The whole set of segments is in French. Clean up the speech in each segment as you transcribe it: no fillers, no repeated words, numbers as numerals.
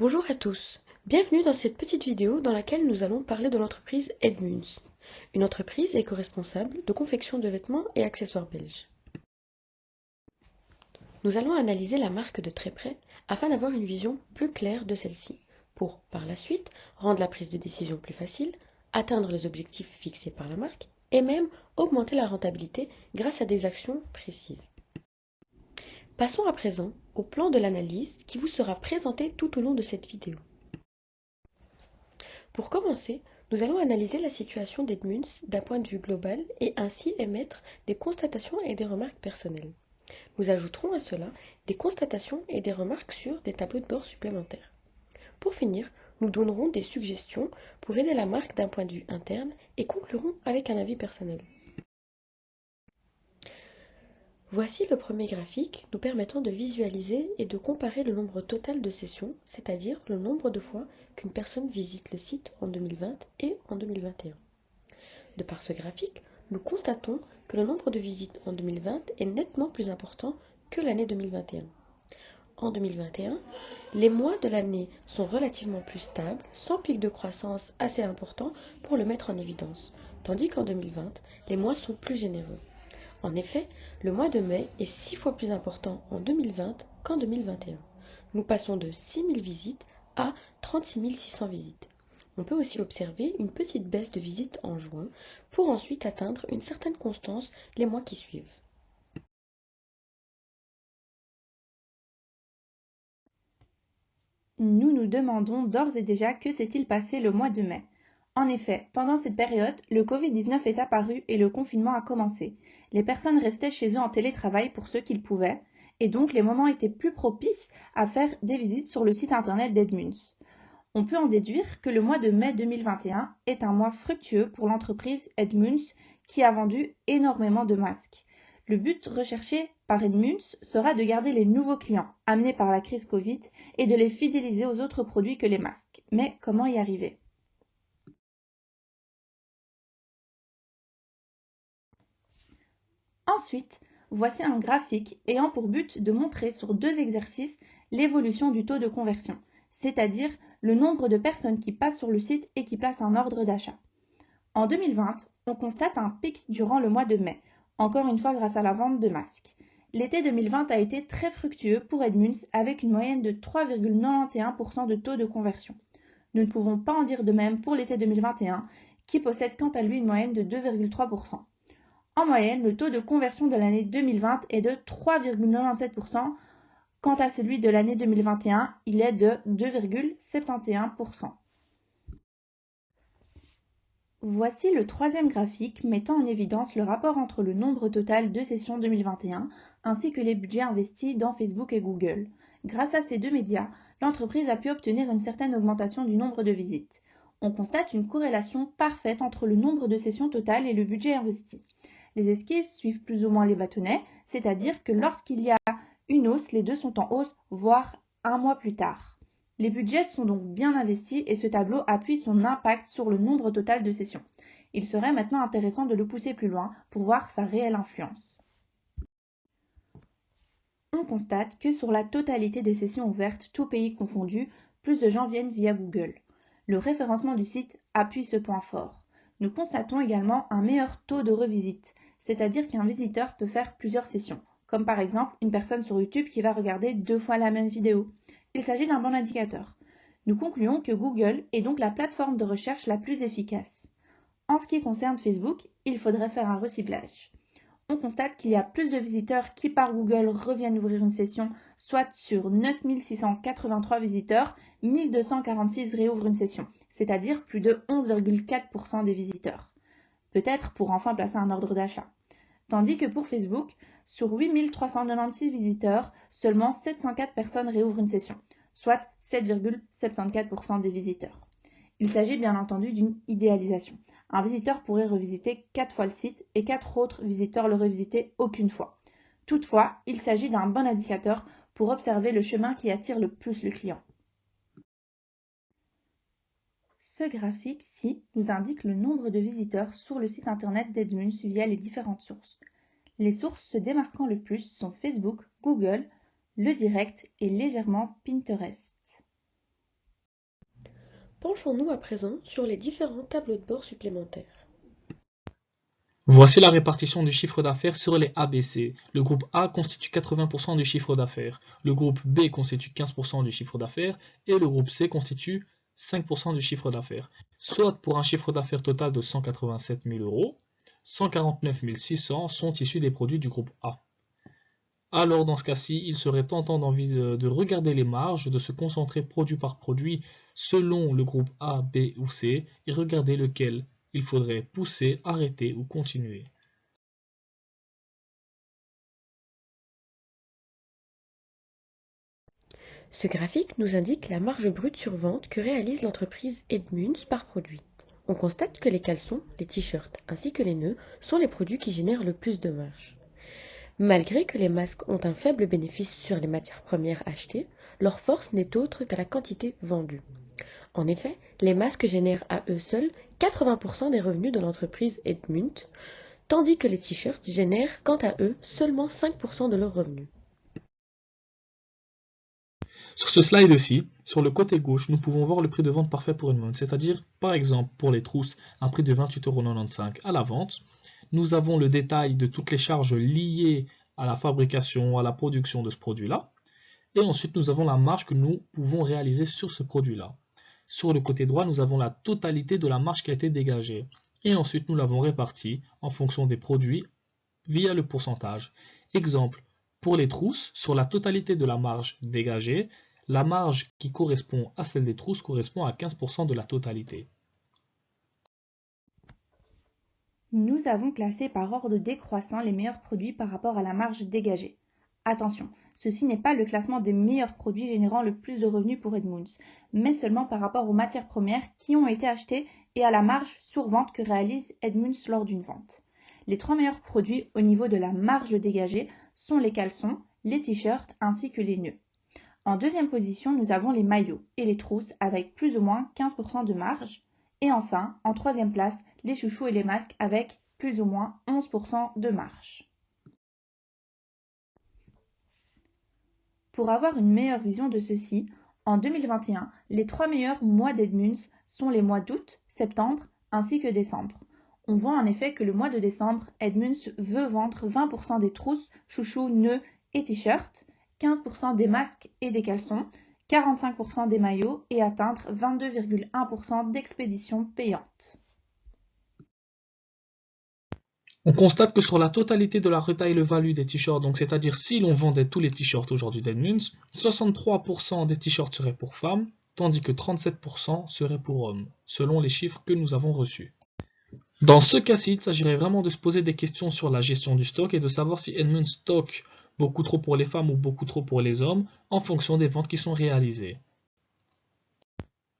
Bonjour à tous, bienvenue dans cette petite vidéo dans laquelle nous allons parler de l'entreprise Edmunds, une entreprise éco-responsable de confection de vêtements et accessoires belges. Nous allons analyser la marque de très près afin d'avoir une vision plus claire de celle-ci, pour, par la suite, rendre la prise de décision plus facile, atteindre les objectifs fixés par la marque et même augmenter la rentabilité grâce à des actions précises. Passons à présent au plan de l'analyse qui vous sera présenté tout au long de cette vidéo. Pour commencer, nous allons analyser la situation d'Edmunds d'un point de vue global et ainsi émettre des constatations et des remarques personnelles. Nous ajouterons à cela des constatations et des remarques sur des tableaux de bord supplémentaires. Pour finir, nous donnerons des suggestions pour aider la marque d'un point de vue interne et conclurons avec un avis personnel. Voici le premier graphique nous permettant de visualiser et de comparer le nombre total de sessions, c'est-à-dire le nombre de fois qu'une personne visite le site en 2020 et en 2021. De par ce graphique, nous constatons que le nombre de visites en 2020 est nettement plus important que l'année 2021. En 2021, les mois de l'année sont relativement plus stables, sans pic de croissance assez important pour le mettre en évidence, tandis qu'en 2020, les mois sont plus généreux. En effet, le mois de mai est 6 fois plus important en 2020 qu'en 2021. Nous passons de 6 000 visites à 36 600 visites. On peut aussi observer une petite baisse de visites en juin pour ensuite atteindre une certaine constance les mois qui suivent. Nous nous demandons d'ores et déjà que s'est-il passé le mois de mai. En effet, pendant cette période, le Covid-19 est apparu et le confinement a commencé. Les personnes restaient chez eux en télétravail pour ceux qu'ils pouvaient, et donc les moments étaient plus propices à faire des visites sur le site internet d'Edmunds. On peut en déduire que le mois de mai 2021 est un mois fructueux pour l'entreprise Edmunds qui a vendu énormément de masques. Le but recherché par Edmunds sera de garder les nouveaux clients amenés par la crise Covid et de les fidéliser aux autres produits que les masques. Mais comment y arriver? Ensuite, voici un graphique ayant pour but de montrer sur deux exercices l'évolution du taux de conversion, c'est-à-dire le nombre de personnes qui passent sur le site et qui placent un ordre d'achat. En 2020, on constate un pic durant le mois de mai, encore une fois grâce à la vente de masques. L'été 2020 a été très fructueux pour Edmunds avec une moyenne de 3,91% de taux de conversion. Nous ne pouvons pas en dire de même pour l'été 2021, qui possède quant à lui une moyenne de 2,3%. En moyenne, le taux de conversion de l'année 2020 est de 3,97%. Quant à celui de l'année 2021, il est de 2,71%. Voici le troisième graphique mettant en évidence le rapport entre le nombre total de sessions 2021 ainsi que les budgets investis dans Facebook et Google. Grâce à ces deux médias, l'entreprise a pu obtenir une certaine augmentation du nombre de visites. On constate une corrélation parfaite entre le nombre de sessions totales et le budget investi. Les esquisses suivent plus ou moins les bâtonnets, c'est-à-dire que lorsqu'il y a une hausse, les deux sont en hausse, voire un mois plus tard. Les budgets sont donc bien investis et ce tableau appuie son impact sur le nombre total de sessions. Il serait maintenant intéressant de le pousser plus loin pour voir sa réelle influence. On constate que sur la totalité des sessions ouvertes, tous pays confondus, plus de gens viennent via Google. Le référencement du site appuie ce point fort. Nous constatons également un meilleur taux de revisite, c'est-à-dire qu'un visiteur peut faire plusieurs sessions, comme par exemple une personne sur YouTube qui va regarder 2 fois la même vidéo. Il s'agit d'un bon indicateur. Nous concluons que Google est donc la plateforme de recherche la plus efficace. En ce qui concerne Facebook, il faudrait faire un reciblage. On constate qu'il y a plus de visiteurs qui par Google reviennent ouvrir une session, soit sur 9 683 visiteurs, 1246 réouvrent une session, c'est-à-dire plus de 11,4% des visiteurs. Peut-être pour enfin placer un ordre d'achat. Tandis que pour Facebook, sur 8 396 visiteurs, seulement 704 personnes réouvrent une session, soit 7,74% des visiteurs. Il s'agit bien entendu d'une idéalisation. Un visiteur pourrait revisiter 4 fois le site et 4 autres visiteurs le revisiter aucune fois. Toutefois, il s'agit d'un bon indicateur pour observer le chemin qui attire le plus le client. Ce graphique-ci nous indique le nombre de visiteurs sur le site internet d'Edmunds via les différentes sources. Les sources se démarquant le plus sont Facebook, Google, le direct et légèrement Pinterest. Penchons-nous à présent sur les différents tableaux de bord supplémentaires. Voici la répartition du chiffre d'affaires sur les ABC. Le groupe A constitue 80% du chiffre d'affaires, le groupe B constitue 15% du chiffre d'affaires et le groupe C constitue 5% du chiffre d'affaires, soit pour un chiffre d'affaires total de 187 000 euros, 149 600 sont issus des produits du groupe A. Alors dans ce cas-ci, il serait tentant de regarder les marges, de se concentrer produit par produit selon le groupe A, B ou C et regarder lequel il faudrait pousser, arrêter ou continuer. Ce graphique nous indique la marge brute sur vente que réalise l'entreprise Edmunds par produit. On constate que les caleçons, les t-shirts ainsi que les nœuds sont les produits qui génèrent le plus de marge. Malgré que les masques ont un faible bénéfice sur les matières premières achetées, leur force n'est autre que la quantité vendue. En effet, les masques génèrent à eux seuls 80% des revenus de l'entreprise Edmunds, tandis que les t-shirts génèrent quant à eux seulement 5% de leurs revenus. Sur ce slide-ci, sur le côté gauche, nous pouvons voir le prix de vente parfait pour Edmunds, c'est-à-dire, par exemple, pour les trousses, un prix de 28,95 € à la vente. Nous avons le détail de toutes les charges liées à la fabrication, à la production de ce produit-là. Et ensuite, nous avons la marge que nous pouvons réaliser sur ce produit-là. Sur le côté droit, nous avons la totalité de la marge qui a été dégagée. Et ensuite, nous l'avons répartie en fonction des produits via le pourcentage. Exemple, pour les trousses, sur la totalité de la marge dégagée, la marge qui correspond à celle des trousses correspond à 15% de la totalité. Nous avons classé par ordre décroissant les meilleurs produits par rapport à la marge dégagée. Attention, ceci n'est pas le classement des meilleurs produits générant le plus de revenus pour Edmunds, mais seulement par rapport aux matières premières qui ont été achetées et à la marge sur vente que réalise Edmunds lors d'une vente. Les 3 meilleurs produits au niveau de la marge dégagée sont les caleçons, les t-shirts ainsi que les nœuds. En deuxième position, nous avons les maillots et les trousses avec plus ou moins 15% de marge. Et enfin, en troisième place, les chouchous et les masques avec plus ou moins 11% de marge. Pour avoir une meilleure vision de ceci, en 2021, les 3 meilleurs mois d'Edmunds sont les mois d'août, septembre ainsi que décembre. On voit en effet que le mois de décembre, Edmunds veut vendre 20% des trousses, chouchous, nœuds et t-shirts, 15% des masques et des caleçons, 45% des maillots et atteindre 22,1% d'expéditions payantes. On constate que sur la totalité de la retail value des t-shirts, donc c'est-à-dire si l'on vendait tous les t-shirts aujourd'hui d'Edmunds, 63% des t-shirts seraient pour femmes, tandis que 37% seraient pour hommes, selon les chiffres que nous avons reçus. Dans ce cas-ci, il s'agirait vraiment de se poser des questions sur la gestion du stock et de savoir si Edmunds stocke beaucoup trop pour les femmes ou beaucoup trop pour les hommes, en fonction des ventes qui sont réalisées.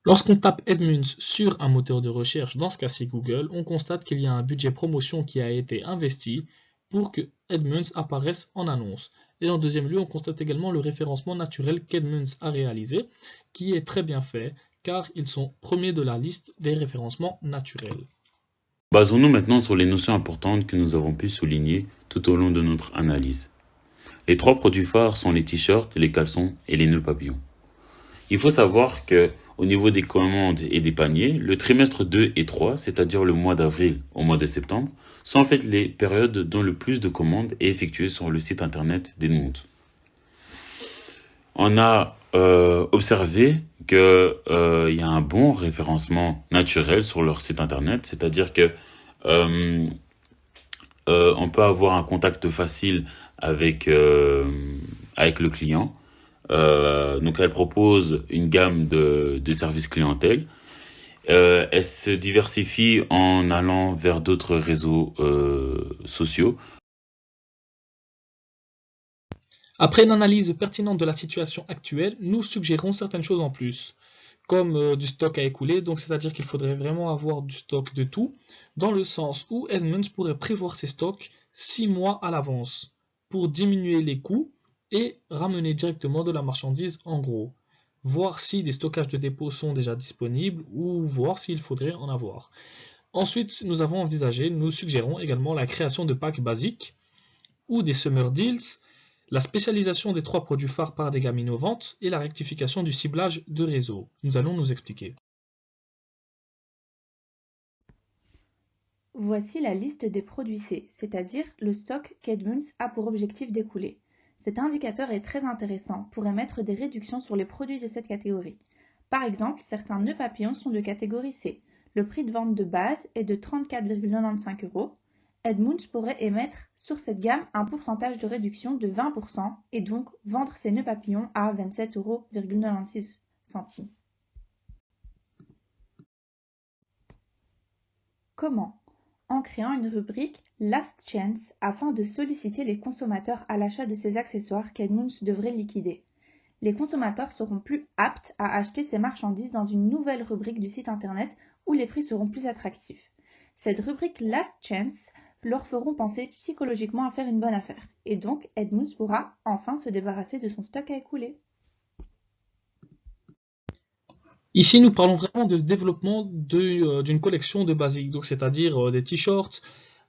Lorsqu'on tape Edmunds sur un moteur de recherche, dans ce cas-ci Google, on constate qu'il y a un budget promotion qui a été investi pour que Edmunds apparaisse en annonce. Et en deuxième lieu, on constate également le référencement naturel qu'Edmunds a réalisé, qui est très bien fait, car ils sont premiers de la liste des référencements naturels. Basons-nous maintenant sur les notions importantes que nous avons pu souligner tout au long de notre analyse. Les 3 produits phares sont les t-shirts, les caleçons et les nœuds papillons. Il faut savoir que au niveau des commandes et des paniers, le trimestre 2 et 3, c'est-à-dire le mois d'avril au mois de septembre, sont en fait les périodes dont le plus de commandes est effectué sur le site internet d'Edmunds. On a observé qu'il y a un bon référencement naturel sur leur site internet, c'est-à-dire que on peut avoir un contact facile avec le client. Donc elle propose une gamme de services clientèle. Elle se diversifie en allant vers d'autres réseaux sociaux. Après une analyse pertinente de la situation actuelle, nous suggérons certaines choses en plus, comme du stock à écouler, donc c'est-à-dire qu'il faudrait vraiment avoir du stock de tout, dans le sens où Edmunds pourrait prévoir ses stocks 6 mois à l'avance, pour diminuer les coûts et ramener directement de la marchandise en gros. Voir si des stockages de dépôt sont déjà disponibles ou voir s'il faudrait en avoir. Ensuite, nous suggérons également la création de packs basiques ou des summer deals, la spécialisation des 3 produits phares par des gammes innovantes et la rectification du ciblage de réseau. Nous allons nous expliquer. Voici la liste des produits C, c'est-à-dire le stock qu'Edmunds a pour objectif d'écouler. Cet indicateur est très intéressant pour émettre des réductions sur les produits de cette catégorie. Par exemple, certains nœuds papillons sont de catégorie C. Le prix de vente de base est de 34,95 €. Edmunds pourrait émettre sur cette gamme un pourcentage de réduction de 20% et donc vendre ses nœuds papillons à 27,96 €. Comment ? En créant une rubrique Last Chance afin de solliciter les consommateurs à l'achat de ces accessoires qu'Edmunds devrait liquider. Les consommateurs seront plus aptes à acheter ces marchandises dans une nouvelle rubrique du site internet où les prix seront plus attractifs. Cette rubrique Last Chance leur feront penser psychologiquement à faire une bonne affaire. Et donc, Edmunds pourra enfin se débarrasser de son stock à écouler. Ici, nous parlons vraiment de développement d'une collection de basiques, donc c'est-à-dire des t-shirts,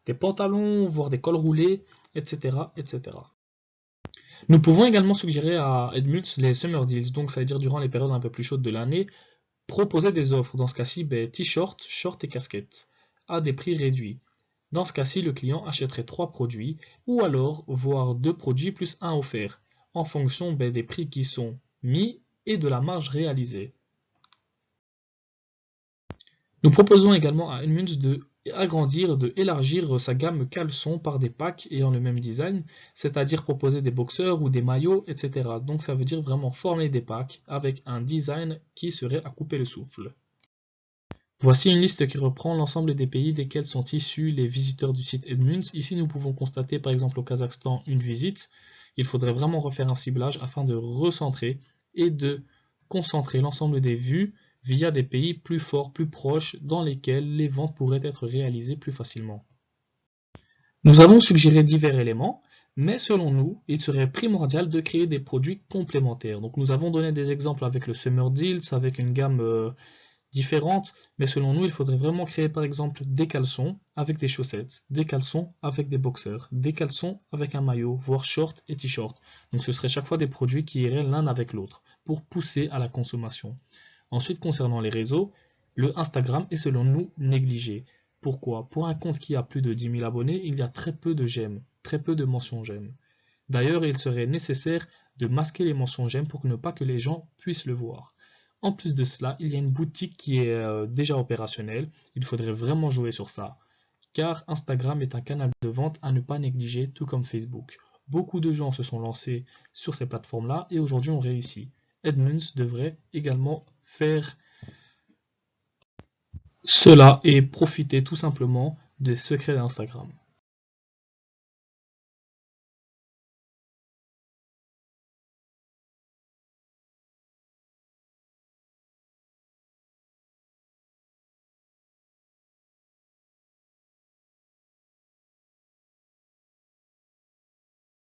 des pantalons, voire des cols roulés, etc., etc. Nous pouvons également suggérer à Edmunds les summer deals, donc c'est-à-dire durant les périodes un peu plus chaudes de l'année, proposer des offres, dans ce cas-ci, t-shirts, shorts et casquettes, à des prix réduits. Dans ce cas-ci, le client achèterait 3 produits, ou alors voire 2 produits plus 1 offert, en fonction des prix qui sont mis et de la marge réalisée. Nous proposons également à Edmunds d'élargir sa gamme caleçon par des packs ayant le même design, c'est-à-dire proposer des boxers ou des maillots, etc. Donc ça veut dire vraiment former des packs avec un design qui serait à couper le souffle. Voici une liste qui reprend l'ensemble des pays desquels sont issus les visiteurs du site Edmunds. Ici nous pouvons constater par exemple au Kazakhstan une visite. Il faudrait vraiment refaire un ciblage afin de recentrer et de concentrer l'ensemble des vues via des pays plus forts, plus proches, dans lesquels les ventes pourraient être réalisées plus facilement. Nous avons suggéré divers éléments, mais selon nous, il serait primordial de créer des produits complémentaires. Donc nous avons donné des exemples avec le Summer Deals, avec une gamme différente, mais selon nous, il faudrait vraiment créer par exemple des caleçons avec des chaussettes, des caleçons avec des boxers, des caleçons avec un maillot, voire short et t-shirt. Donc ce serait chaque fois des produits qui iraient l'un avec l'autre, pour pousser à la consommation. Ensuite, concernant les réseaux, le Instagram est selon nous négligé. Pourquoi ? Pour un compte qui a plus de 10 000 abonnés, il y a très peu de j'aime, très peu de mentions j'aime. D'ailleurs, il serait nécessaire de masquer les mentions j'aime pour ne pas que les gens puissent le voir. En plus de cela, il y a une boutique qui est déjà opérationnelle. Il faudrait vraiment jouer sur ça, car Instagram est un canal de vente à ne pas négliger, tout comme Facebook. Beaucoup de gens se sont lancés sur ces plateformes-là et aujourd'hui ont réussi. Edmunds devrait également faire cela et profiter tout simplement des secrets d'Instagram.